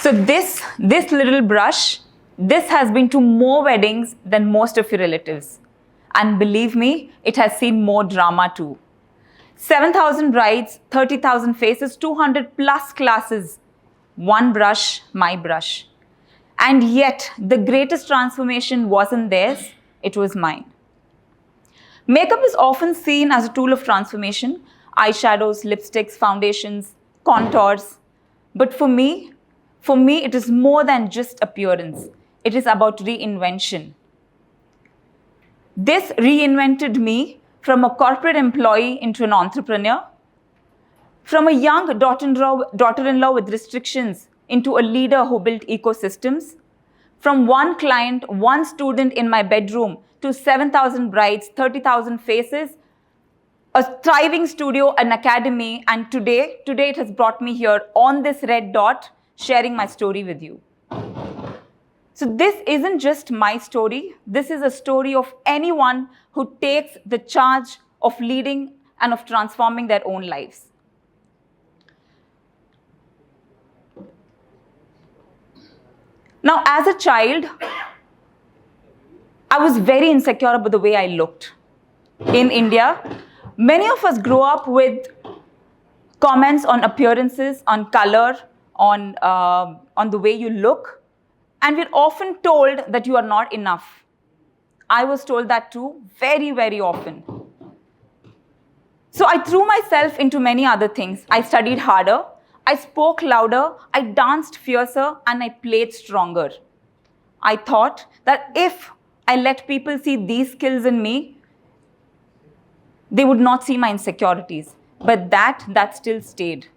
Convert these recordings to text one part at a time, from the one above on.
So this little brush, this has been to more weddings than most of your relatives. And believe me, it has seen more drama too. 7,000 brides, 30,000 faces, 200 plus classes. One brush, my brush. And yet, the greatest transformation wasn't theirs, it was mine. Makeup is often seen as a tool of transformation. Eyeshadows, lipsticks, foundations, contours. But for me, it is more than just appearance. It is about reinvention. This reinvented me from a corporate employee into an entrepreneur, from a young daughter-in-law with restrictions into a leader who built ecosystems, from one client, one student in my bedroom to 7,000 brides, 30,000 faces, a thriving studio, an academy, and today it has brought me here on this red dot, sharing my story with you. So this isn't just my story. This is a story of anyone who takes the charge of leading and of transforming their own lives. Now, as a child, I was very insecure about the way I looked. In India, many of us grow up with comments on appearances, on color, on the way you look, and we're often told that you are not enough. I was told that too, very, very often. So I threw myself into many other things. I studied harder, I spoke louder, I danced fiercer, and I played stronger. I thought that if I let people see these skills in me, they would not see my insecurities. But that still stayed.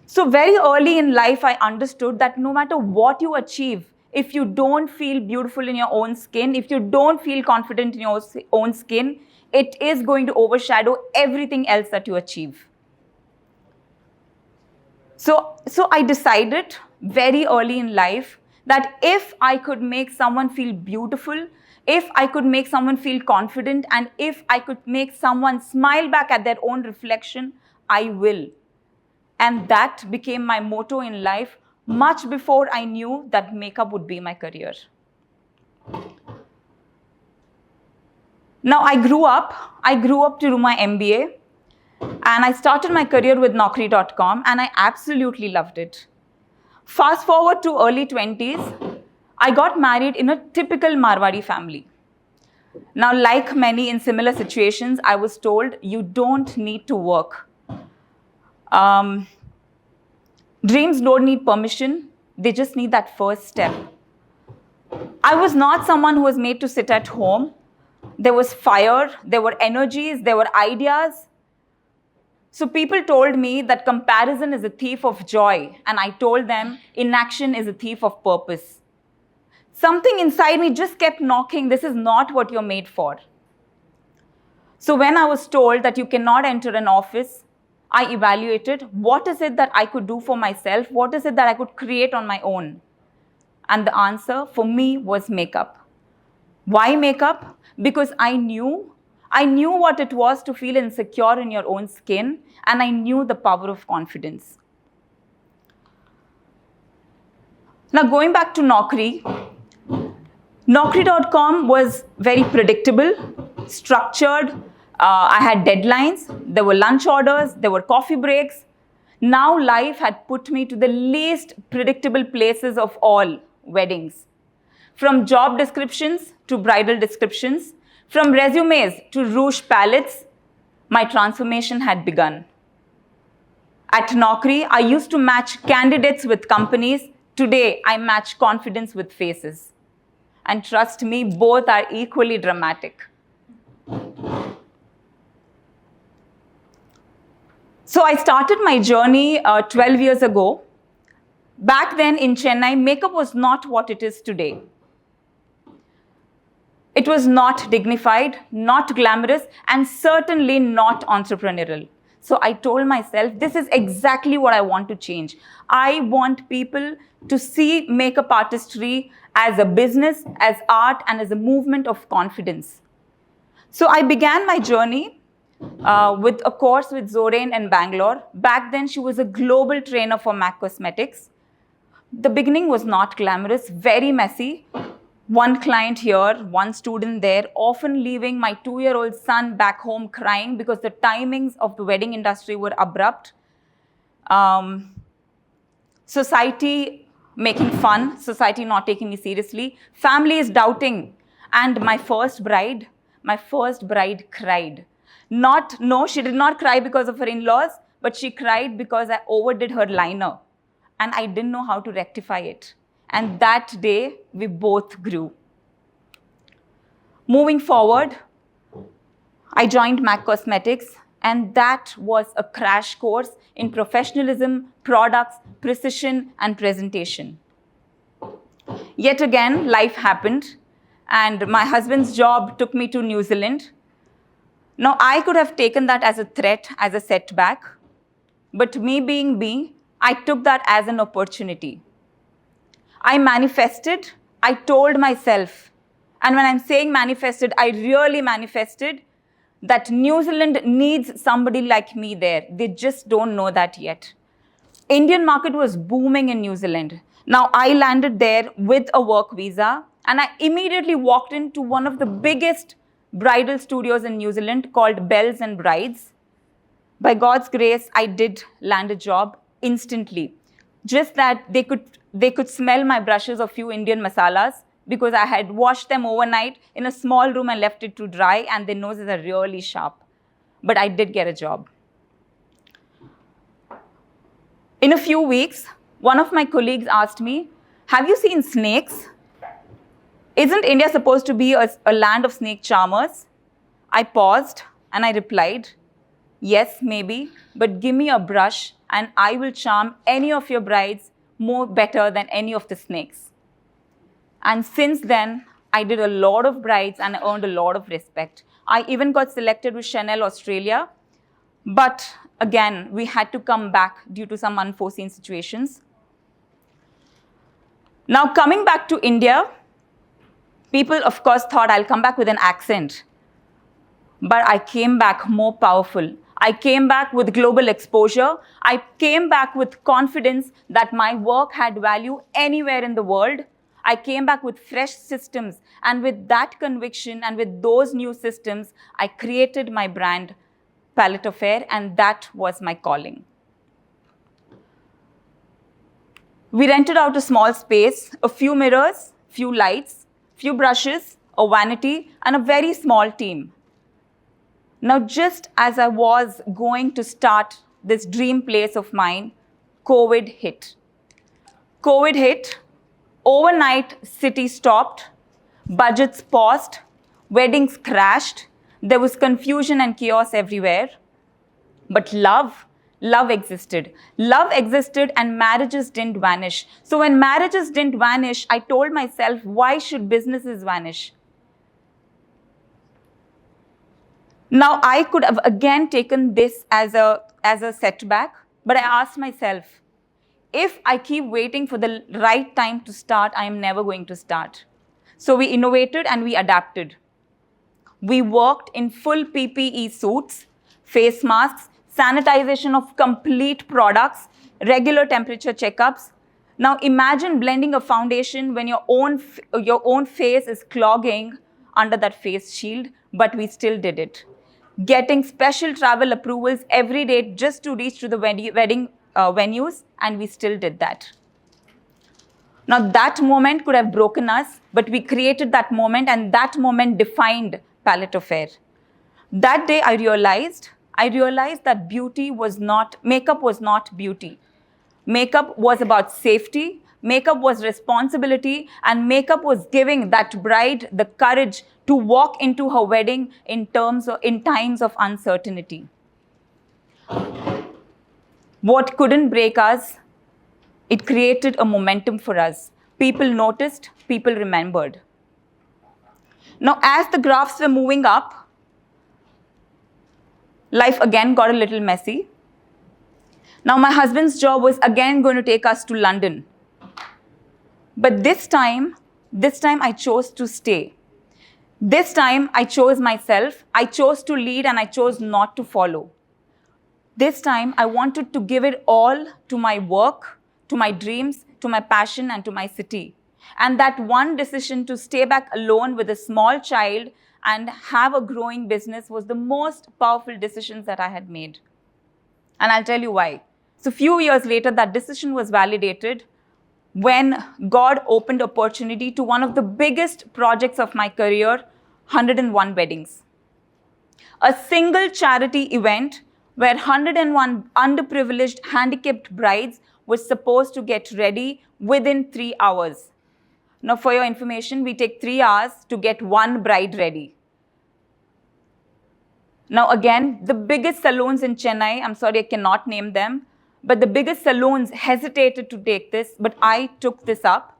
So very early in life, I understood that no matter what you achieve, if you don't feel beautiful in your own skin, if you don't feel confident in your own skin, it is going to overshadow everything else that you achieve. So I decided very early in life that if I could make someone feel beautiful, if I could make someone feel confident, and if I could make someone smile back at their own reflection, I will. And that became my motto in life much before I knew that makeup would be my career. Now, I grew up to do my MBA, and I started my career with Naukri.com, and I absolutely loved it. Fast forward to early 20s, I got married in a typical Marwadi family. Now, like many in similar situations, I was told you don't need to work. Dreams don't need permission, they just need that first step. I was not someone who was made to sit at home. There was fire, there were energies, there were ideas. So people told me that comparison is a thief of joy, and I told them inaction is a thief of purpose. Something inside me just kept knocking, this is not what you're made for. So when I was told that you cannot enter an office, I evaluated what is it that I could do for myself, what is it that I could create on my own. And the answer for me was makeup. Why makeup? Because I knew what it was to feel insecure in your own skin, and I knew the power of confidence. Now, going back to Naukri, Naukri.com was very predictable, structured. I had deadlines, there were lunch orders, there were coffee breaks. Now life had put me to the least predictable places of all, weddings. From job descriptions to bridal descriptions, from resumes to rouge palettes, my transformation had begun. At Naukri, I used to match candidates with companies. Today, I match confidence with faces. And trust me, both are equally dramatic. So I started my journey 12 years ago. Back then in Chennai, makeup was not what it is today. It was not dignified, not glamorous, and certainly not entrepreneurial. So I told myself, this is exactly what I want to change. I want people to see makeup artistry as a business, as art, and as a movement of confidence. So I began my journey with a course with Zorain in Bangalore. Back then, she was a global trainer for MAC Cosmetics. The beginning was not glamorous, very messy. One client here, one student there, often leaving my 2-year-old son back home crying because the timings of the wedding industry were abrupt. Society making fun, society not taking me seriously, family is doubting. And my first bride cried. No, she did not cry because of her in-laws, but she cried because I overdid her liner and I didn't know how to rectify it. And that day, we both grew. Moving forward, I joined MAC Cosmetics, and that was a crash course in professionalism, products, precision, and presentation. Yet again, life happened, and my husband's job took me to New Zealand. Now, I could have taken that as a threat, as a setback, but me being me, I took that as an opportunity. I manifested, I told myself, and when I'm saying manifested, I really manifested that New Zealand needs somebody like me there. They just don't know that yet. Indian market was booming in New Zealand. Now, I landed there with a work visa, and I immediately walked into one of the biggest bridal studios in New Zealand called Bells and Brides. By God's grace, I did land a job instantly. Just that they could smell my brushes of few Indian masalas because I had washed them overnight in a small room and left it to dry, and their noses are really sharp. But I did get a job. In a few weeks, one of my colleagues asked me, "Have you seen snakes? Isn't India supposed to be a land of snake charmers?" I paused and I replied, "Yes, maybe, but give me a brush and I will charm any of your brides more better than any of the snakes." And since then, I did a lot of brides and I earned a lot of respect. I even got selected with Chanel Australia. But again, we had to come back due to some unforeseen situations. Now, coming back to India, people, of course, thought I'll come back with an accent. But I came back more powerful. I came back with global exposure. I came back with confidence that my work had value anywhere in the world. I came back with fresh systems, and with that conviction and with those new systems, I created my brand, Palette Affair, and that was my calling. We rented out a small space, a few mirrors, few lights, few brushes, a vanity, and a very small team. Now, just as I was going to start this dream place of mine, COVID hit. COVID hit. Overnight, city stopped, budgets paused, weddings crashed, there was confusion and chaos everywhere. But love existed. Love existed and marriages didn't vanish. So when marriages didn't vanish, I told myself, why should businesses vanish? Now, I could have again taken this as a setback, but I asked myself, if I keep waiting for the right time to start, I am never going to start. So we innovated and we adapted. We worked in full PPE suits, face masks, sanitization of complete products, regular temperature checkups. Now imagine blending a foundation when your own face is clogging under that face shield, but we still did it. Getting special travel approvals every day just to reach to the wedding venues, and we still did that. Now that moment could have broken us, but we created that moment, and that moment defined Palette Affair. That day I realized that makeup was not beauty. Makeup was about safety, makeup was responsibility, and makeup was giving that bride the courage to walk into her wedding in times of uncertainty. What couldn't break us, it created a momentum for us. People noticed, people remembered. Now, as the graphs were moving up, life again got a little messy. Now, my husband's job was again going to take us to London. But this time I chose to stay. This time I chose myself, I chose to lead, and I chose not to follow. This time I wanted to give it all to my work, to my dreams, to my passion, and to my city. And that one decision to stay back alone with a small child and have a growing business was the most powerful decisions that I had made. And I'll tell you why. So a few years later, that decision was validated when God opened opportunity to one of the biggest projects of my career, 101 weddings. A single charity event where 101 underprivileged, handicapped brides were supposed to get ready within 3 hours. Now, for your information, we take 3 hours to get one bride ready. Now, again, the biggest salons in Chennai, I'm sorry, I cannot name them, but the biggest salons hesitated to take this, but I took this up.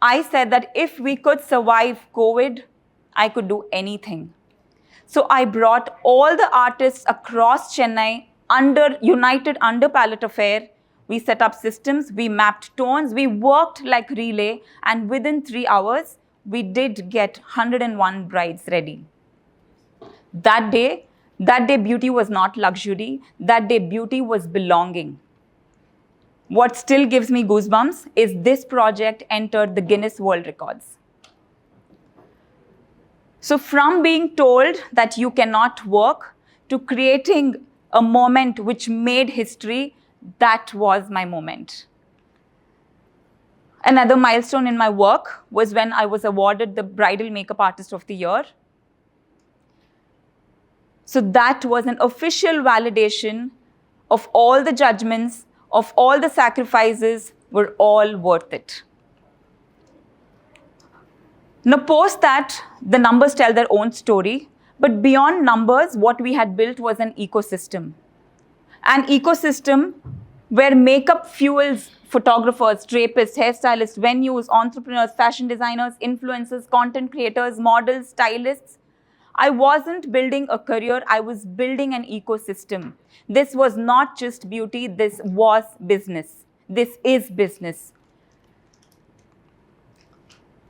I said that if we could survive COVID, I could do anything. So I brought all the artists across Chennai united under Palette Affair. We set up systems, we mapped tones, we worked like relay, and within 3 hours, we did get 101 brides ready. That day, beauty was not luxury. That day, beauty was belonging. What still gives me goosebumps is this project entered the Guinness World Records. So from being told that you cannot work to creating a moment which made history, that was my moment. Another milestone in my work was when I was awarded the Bridal Makeup Artist of the Year. So that was an official validation of all the judgments, of all the sacrifices were all worth it. Now, post that, the numbers tell their own story. But beyond numbers, what we had built was an ecosystem. An ecosystem where makeup fuels photographers, drapists, hairstylists, venues, entrepreneurs, fashion designers, influencers, content creators, models, stylists. I wasn't building a career, I was building an ecosystem. This was not just beauty, this was business. This is business.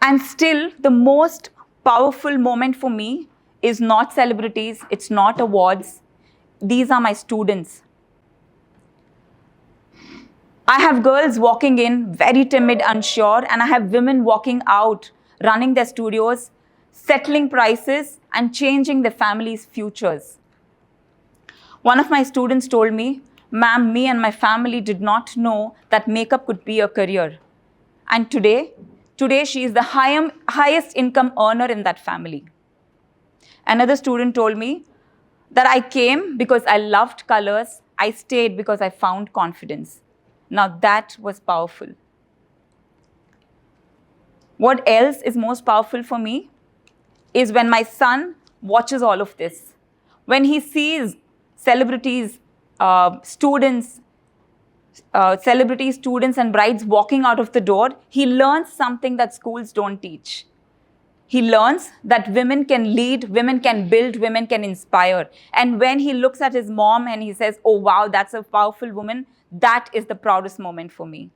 And still, the most powerful moment for me is not celebrities, it's not awards. These are my students. I have girls walking in, very timid, unsure, and I have women walking out, running their studios, settling prices, and changing their families' futures. One of my students told me, "Ma'am, me and my family did not know that makeup could be a career." And today she is the highest income earner in that family. Another student told me that I came because I loved colors, I stayed because I found confidence. Now that was powerful. What else is most powerful for me is when my son watches all of this. When he sees celebrities, students and brides walking out of the door, he learns something that schools don't teach. He learns that women can lead, women can build, women can inspire. And when he looks at his mom and he says, "Oh wow, that's a powerful woman," that is the proudest moment for me.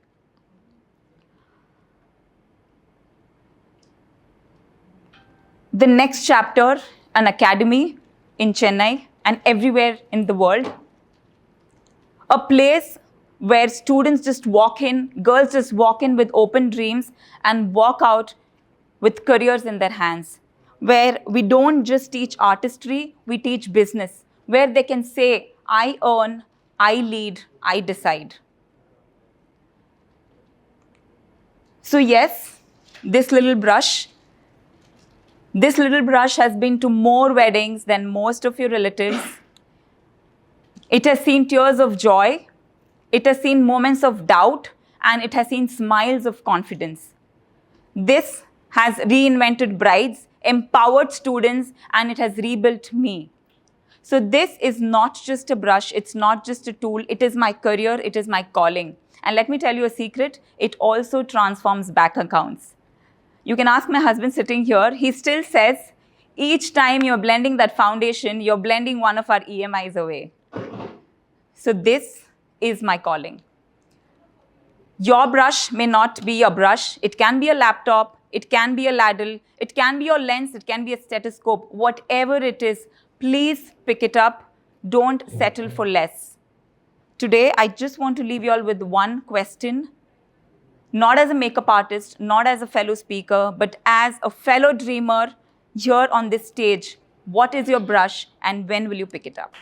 The next chapter, an academy in Chennai and everywhere in the world. A place where students just walk in, girls just walk in with open dreams and walk out with careers in their hands. Where we don't just teach artistry, we teach business. Where they can say, "I earn, I lead, I decide." So yes, this little brush has been to more weddings than most of your relatives. It has seen tears of joy, it has seen moments of doubt, and it has seen smiles of confidence. This has reinvented brides, empowered students, and it has rebuilt me. So this is not just a brush, it's not just a tool, it is my career, it is my calling. And let me tell you a secret, it also transforms bank accounts. You can ask my husband sitting here, he still says, each time you're blending that foundation, you're blending one of our EMIs away. So this is my calling. Your brush may not be a brush, it can be a laptop, it can be a ladle, it can be your lens, it can be a stethoscope, whatever it is, please pick it up, don't settle for less. Today, I just want to leave you all with one question. not as a makeup artist, not as a fellow speaker, but as a fellow dreamer here on this stage. What is your brush and when will you pick it up?